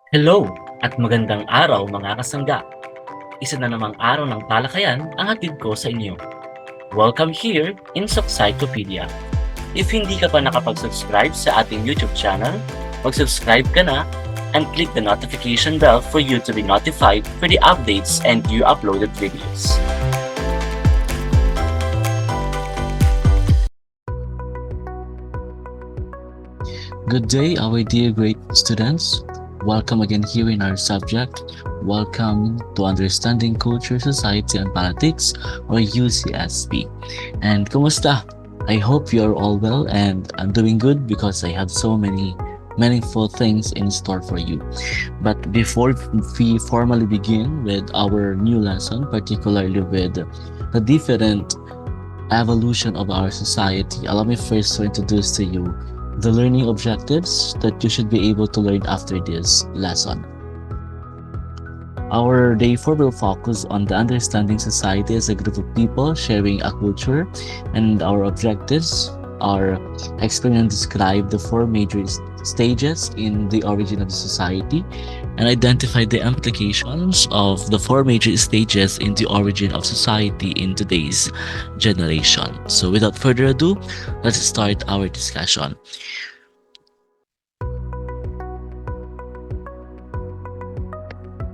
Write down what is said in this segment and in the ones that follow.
Hello at magandang araw mga kasangga. Isa na namang araw ng talakayan ang hatid ko sa inyo. Welcome here in Encyclopedia. If hindi ka pa nakapag-subscribe sa ating YouTube channel, mag-subscribe ka na and click the notification bell for you to be notified for the updates and new uploaded videos. Good day, our dear great students. Welcome again here in our subject. Welcome to Understanding Culture, Society, and Politics, or UCSP. And kumusta? I hope you're all well, and I'm doing good because I have so many meaningful things in store for you. But before we formally begin with our new lesson, particularly with the different evolution of our society, allow me first to introduce to you the learning objectives that you should be able to learn after this lesson. Our day 4 will focus on the understanding society as a group of people sharing a culture, and our objectives are explain and describe the four major stages in the origin of the society and identify the implications of the four major stages in the origin of society in today's generation. So without further ado, let's start our discussion.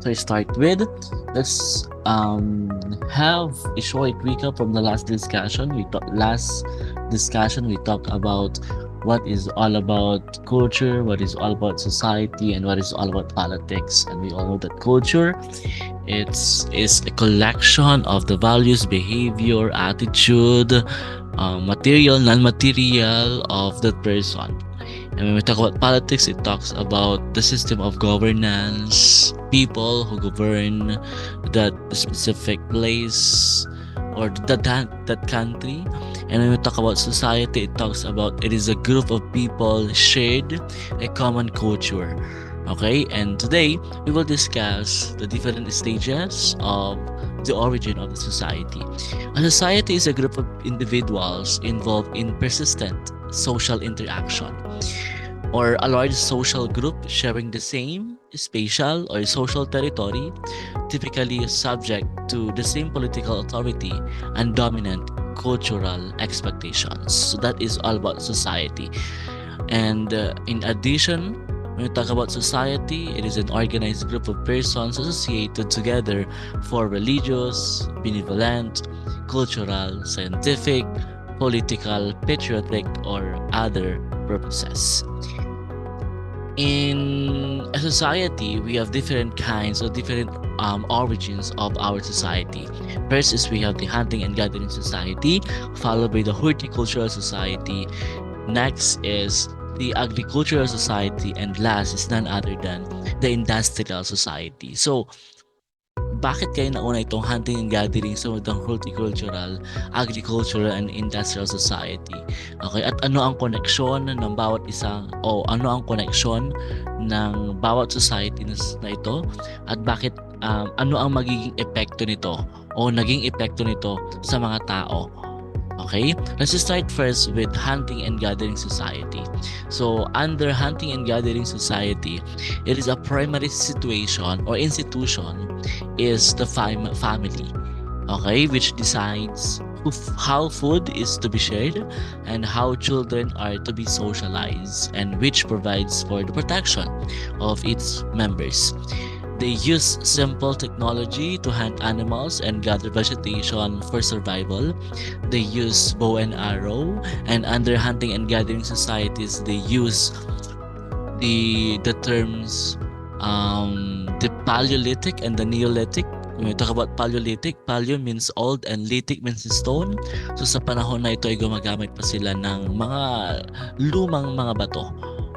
So I start with, let's have a short recap from the last discussion. We talked about what is all about culture, what is all about society, and what is all about politics. And we all know that culture is a collection of the values, behavior, attitude, material, non-material of that person. And when we talk about politics, it talks about the system of governance, people who govern that specific place or that country. And when we talk about society, it talks about it is a group of people shared a common culture. Okay, and today we will discuss the different stages of the origin of the society. A society is a group of individuals involved in persistent social interaction, or a large social group sharing the same spatial or social territory, typically subject to the same political authority and dominant cultural expectations. So that is all about society. And in addition, when we talk about society, it is an organized group of persons associated together for religious, benevolent, cultural, scientific, political, patriotic, or other purposes. In a society, we have different kinds or different origins of our society. First is we have the hunting and gathering society, followed by the horticultural society. Next is the agricultural society, and last is none other than the industrial society. So, bakit kayo nauna itong hunting and gathering sa so horticultural, agricultural, and industrial society? Okay, at ano ang koneksyon ng bawat isang ano ang koneksyon ng bawat society na ito, at bakit ano ang magiging epekto nito o naging epekto nito sa mga tao? Okay, let's start first with hunting and gathering society. So under hunting and gathering society, it is a primary situation or institution is the family, okay, which decides how food is to be shared and how children are to be socialized, and which provides for the protection of its members. They use simple technology to hunt animals and gather vegetation for survival. They use bow and arrow, and under hunting and gathering societies, they use the terms the Paleolithic and the Neolithic. When we talk about Paleolithic, paleo means old and lithic means stone. So sa panahon na ito ay gumagamit pa sila ng mga lumang mga bato.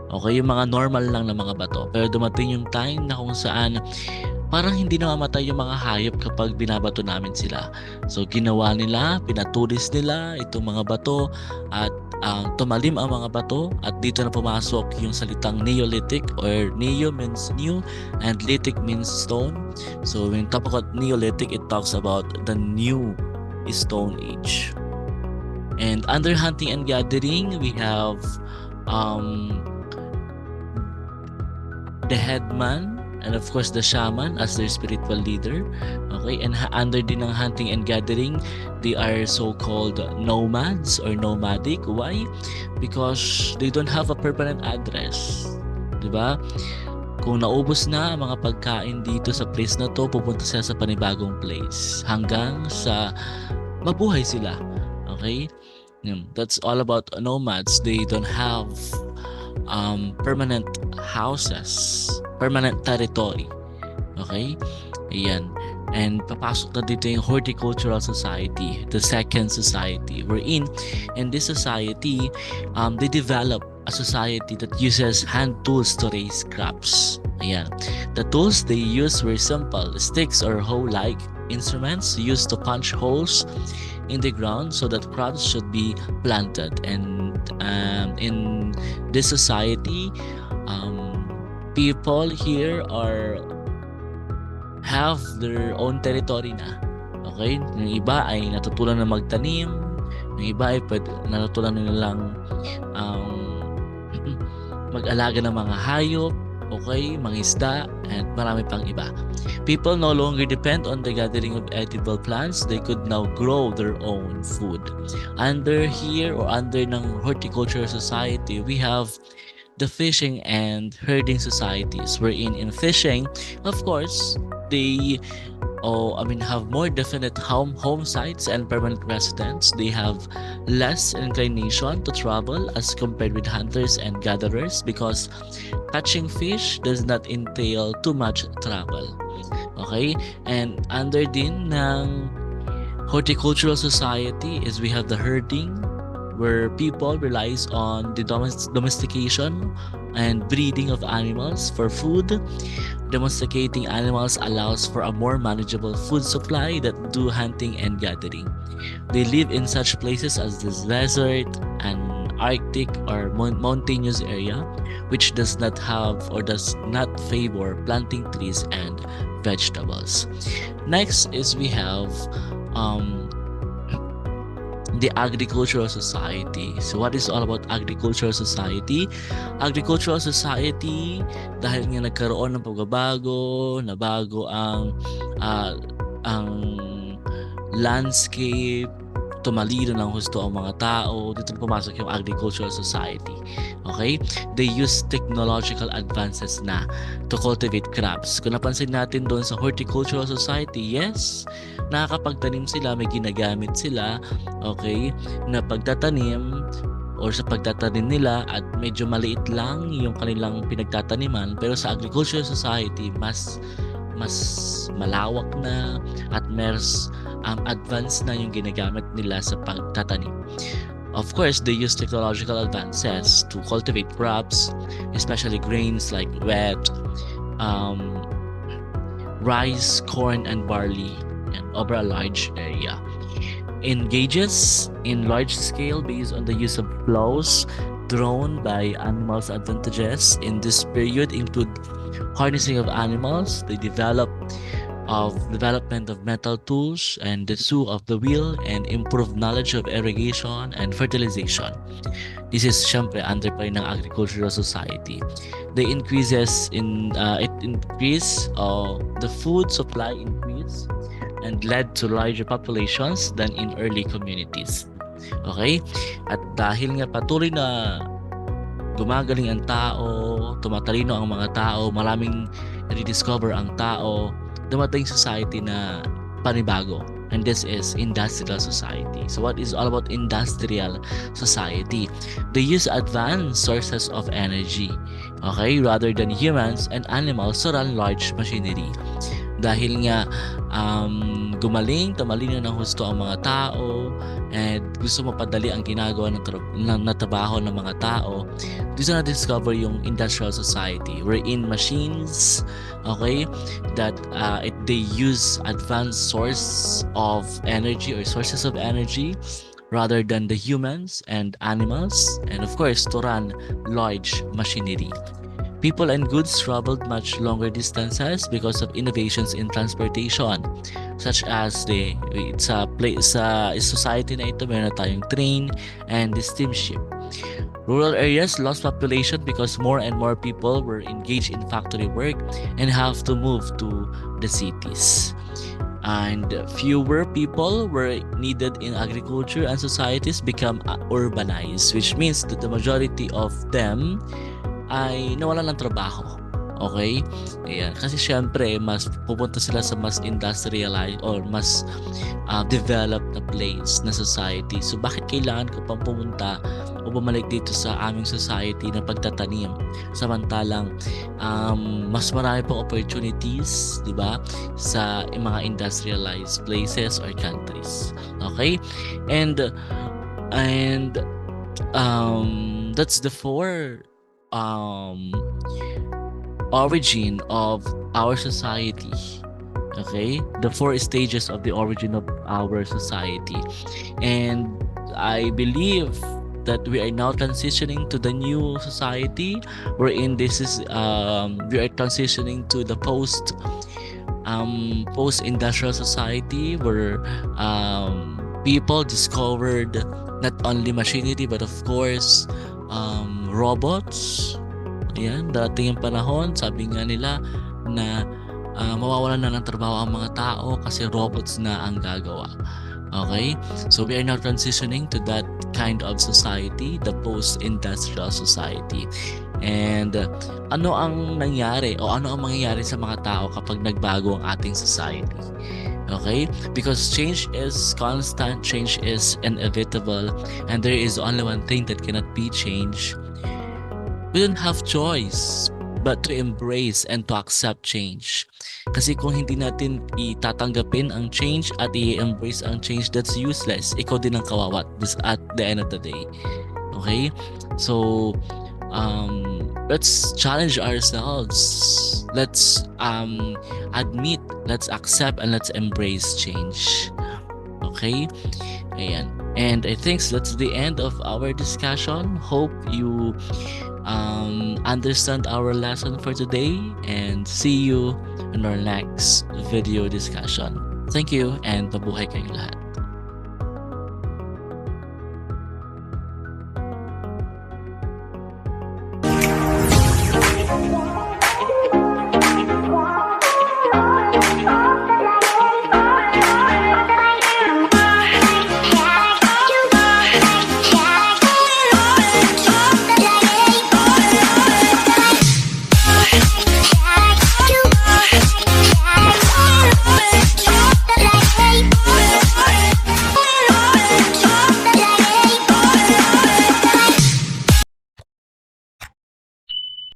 Okay, yung mga normal lang na mga bato. Pero dumating yung time na kung saan parang hindi namamatay yung mga hayop kapag binabato namin sila. So ginawa nila, pinatulis nila itong mga bato at tumalim ang mga bato, at dito na pumasok yung salitang Neolithic, or Neo means new and Lithic means stone. So when we talk about Neolithic, it talks about the new Stone Age. And under hunting and gathering, we have the headman and of course the shaman as their spiritual leader. Okay, and under din ng hunting and gathering, they are so-called nomads or nomadic. Why? Because they don't have a permanent address. 'Di ba? Kung naubos na ang mga pagkain dito sa place na to, pupunta sila sa panibagong place hanggang sa mabuhay sila. Okay? That's all about nomads. They don't have permanent houses, permanent territory. Okay? Ayan. And papasok na dito yung horticultural society, the second society. We're in this society, they develop a society that uses hand tools to raise crops. Ayan. The tools they use were simple, sticks or hoe-like instruments used to punch holes in the ground so that crops should be planted. And in this society, people here have their own territory na. Okay? Yung iba ay natutunan na magtanim, yung iba ay natutunan na nilang mag-alaga ng mga hayop, okay, mga isda, and marami pang iba. People no longer depend on the gathering of edible plants. They could now grow their own food. Under ng horticultural society, we have the fishing and herding societies. Wherein in fishing, of course, they have more definite home sites and permanent residents. They have less inclination to travel as compared with hunters and gatherers because catching fish does not entail too much travel. Okay? And under din ng horticultural society is we have the herding, where people relies on the domestication and breeding of animals for food. Domesticating animals allows for a more manageable food supply that do hunting and gathering. They live in such places as the desert and Arctic or mountainous area, which does not have or does not favor planting trees and vegetables. Next is we have the agricultural society. So what is all about agricultural society? Agricultural society, dahil nga nagkaroon ng pagbabago, nabago ang landscape, tumalino ng husto ang mga tao, dito na pumasok yung agricultural society. Okay? They use technological advances na to cultivate crops. Kung napansin natin doon sa horticultural society, yes, nakakapagtanim sila, may ginagamit sila, okay, na pagtatanim or sa pagtatanim nila at medyo maliit lang yung kanilang pinagtataniman, pero sa agricultural society, mas malawak na at mas advanced na yung ginagamit nila sa pagtatanim. Of course, they use technological advances to cultivate crops, especially grains like wheat, rice, corn, and barley, and over a large area. Engages in large scale based on the use of plows drawn by animals. Advantages in this period include harnessing of animals, the development of metal tools, and the use of the wheel, and improved knowledge of irrigation and fertilization. This is syempre under pa ng agricultural society. The increases in the food supply increase and led to larger populations than in early communities. Okay? At dahil nga patuloy na gumagaling ang tao, tumatalino ang mga tao, maraming rediscover ang tao, dumating society na panibago. And this is industrial society. So what is all about industrial society? They use advanced sources of energy, okay, rather than humans and animals to run large machinery. Dahil nga tumalino ng husto ang mga tao and gusto mapadali ang ginagawa ng trabaho ng mga tao, dito na discover yung industrial society wherein machines, okay, that they use advanced source of energy or sources of energy rather than the humans and animals, and of course to run large machinery. People and goods traveled much longer distances because of innovations in transportation, such as sa society na ito, meron na tayong train and the steamship. Rural areas lost population because more and more people were engaged in factory work and have to move to the cities. And fewer people were needed in agriculture, and societies become urbanized, which means that the majority of them ay nawalan ng trabaho. Okay? Ayan. Kasi syempre, mas pupunta sila sa mas industrialized or mas developed na place na society. So, bakit kailangan ko pang pumunta o bumalik dito sa aming society na pagtatanim? Samantalang, mas marami pang opportunities, di ba? Sa mga industrialized places or countries. Okay? And that's the four origin of our society. Okay, the four stages of the origin of our society, and I believe that we are now transitioning to the new society wherein this is we are transitioning to the post-industrial society where people discovered not only machinery but of course robots. Ayan, dating yung panahon, sabi nga nila na mawawalan na ng trabaho ang mga tao kasi robots na ang gagawa. Okay? So we are now transitioning to that kind of society, the post-industrial society. And ano ang nangyari o ano ang mangyayari sa mga tao kapag nagbago ang ating society? Okay? Because change is constant, change is inevitable, and there is only one thing that cannot be changed. We don't have choice but to embrace and to accept change. Kasi kung hindi natin itatanggapin ang change at i-embrace ang change, that's useless. Ikaw din ang kawawa at the end of the day. Okay? So, let's challenge ourselves. Let's admit, let's accept, and let's embrace change. Okay? Ayan. And I think that's the end of our discussion. Hope you understand our lesson for today, and see you in our next video discussion. Thank you, and mabuhay kayong lahat.